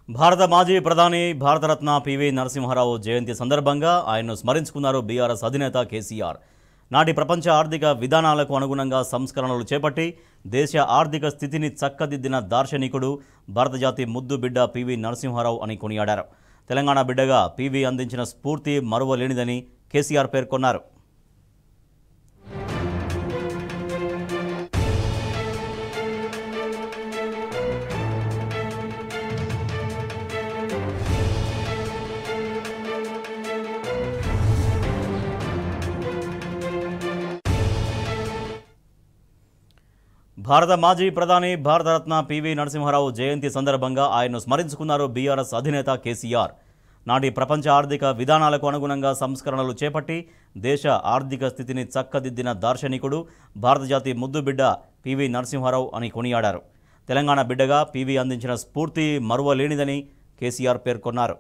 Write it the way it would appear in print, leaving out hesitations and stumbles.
భారత మాజీ ప్రధాని భారతరత్న పివి నరసింహారావు జయంతి సందర్భంగా ఆయన్ను స్మరించుకున్నారు బీఆర్ఎస్ అధినేత కేసీఆర్. నాటి ప్రపంచ ఆర్థిక విధానాలకు అనుగుణంగా సంస్కరణలు చేపట్టి దేశ ఆర్థిక స్థితిని చక్కదిద్దిన దార్శనికుడు భారత జాతి ముద్దు బిడ్డ పివి నరసింహారావు అని కొనియాడారు. తెలంగాణ బిడ్డగా పివి అందించిన స్ఫూర్తి మరువలేనిదని కేసీఆర్ పేర్కొన్నారు. భారత మాజీ ప్రధాని భారతరత్న పివి నరసింహారావు జయంతి సందర్భంగా ఆయన్ను స్మరించుకున్నారు బీఆర్ఎస్ అధినేత కేసీఆర్. నాటి ప్రపంచ ఆర్థిక విధానాలకు అనుగుణంగా సంస్కరణలు చేపట్టి దేశ ఆర్థిక స్థితిని చక్కదిద్దిన దార్శనికుడు భారత జాతి ముద్దు బిడ్డ పివి నరసింహారావు అని కొనియాడారు. తెలంగాణ బిడ్డగా పివి అందించిన స్ఫూర్తి మరువలేనిదని కేసీఆర్ పేర్కొన్నారు.